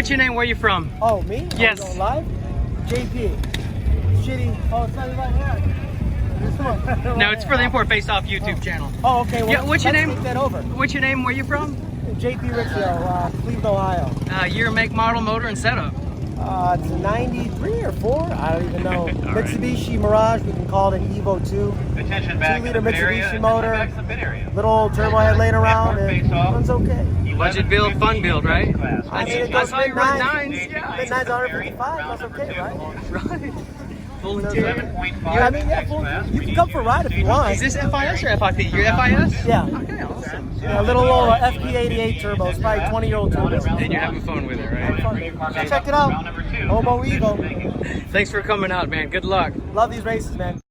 What's your name? Where you from? Oh, me? Yes. Going live? JP. Shitty. Oh, it's not right here. This one. No, it's for the Import Face Off YouTube channel. Oh, okay. Well, Yeah, what's your name? Take that over. What's your name? Where you from? JP Ritzio, Cleveland, Ohio. Year, make, model, motor, and setup. It's a 93 or 4. I don't even know. Mitsubishi Mirage. We can call it an Evo 2. Attention back 2-liter in the pit area. Mitsubishi Attention motor. back in the pit area. Little old turbo head laying around, and it runs okay. Budget build, fun build, right? I mean, it goes I saw you run mid-nines. nines. Yeah. Mid-nines, 155. That's okay, right? Right. Full So, interior. I mean, yeah, you can come for a ride if you want. Is this FIS or FIP? Your FIS? Yeah. Okay, awesome. Yeah, a little old FP88 turbo. It's probably 20-year-old turbo. And you're having fun with it, right? Check it out. Homo Evo. Thanks for coming out, man. Good luck. Love these races, man.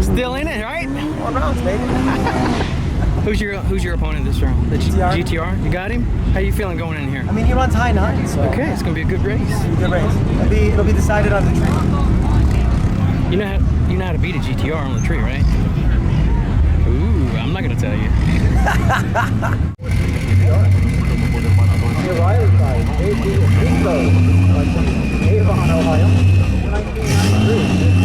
Still in it, right? 1 rounds, baby. Who's your opponent this round? The GTR. GTR? You got him? How you feeling going in here? I mean, he runs high 9s, so. Okay, it's gonna be a good race. Good race. It'll be decided on the tree. You know how to beat a GTR on the tree, right? Ooh, I'm not gonna tell you. Avon, Ohio. 1993.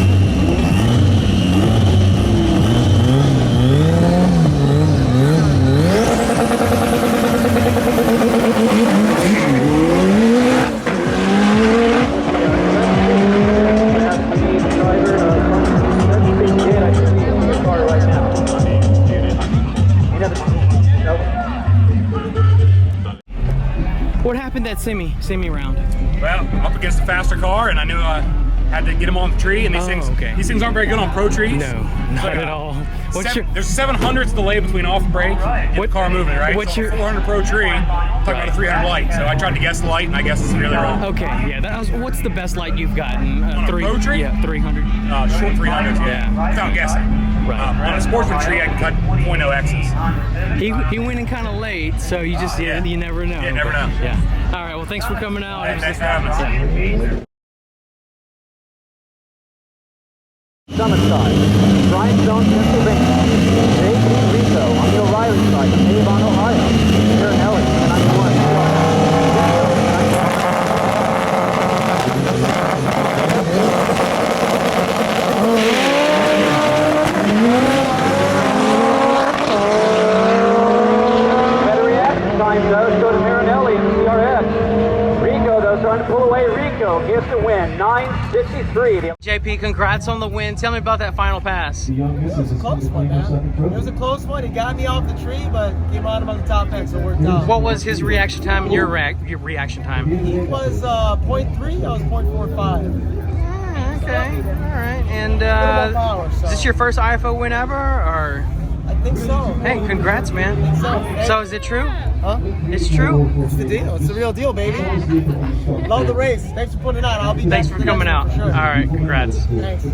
What happened that semi round? Well, I'm up against a faster car, and I knew I had to get him on the tree. And these things aren't very good on pro trees. No, not at all. There's 700s delay between off brake and the car moving, right? What's so your 400 pro tree? Talking about a 300 light. So I tried to guess the light, and I guess it's really wrong. Okay, yeah. What's the best light you've gotten? On a pro tree? Yeah, 300. Short 300s, yeah. Without guessing. Right. On a sportsman tree, I can cut 0.0 X's. He went in kind of late, so you just you never know. Yeah, never know. Yeah. All right. Well, thanks for coming out. Thanks for having us. Summit side, Brian Stone, Pennsylvania. JP Rico on the O'Reilly side, Avon, Ohio. Here in Ellis, 91. Better reaction time, though. Go to Marinelli and CRS. Rico, though, trying to pull away. Rico gets the win, 9:63. JP, congrats on the win. Tell me about that final pass. It was a close one, man. It was a close one. He got me off the tree, but came on him on the top end, so it worked out. What was his reaction time and your reaction time? He was 0.3, I was 0.45. Okay, all right. And Power, so. is this your first IFO win ever, or? I think so. Hey, congrats, man. I think so. Hey. So is it true? Huh? It's true? It's the deal. It's the real deal, baby. Love the race. Thanks for putting it on. I'll be Thanks back for coming out. for sure. All right, congrats. Thanks.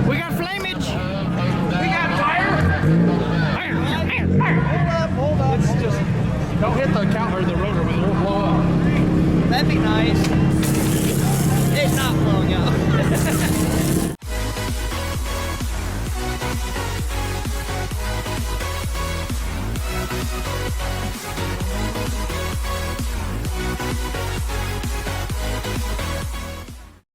We got flamage. We got fire. Hold up. It's just don't hit the count or the rotor, but it'll blow up. That'd be nice. It's not blowing up.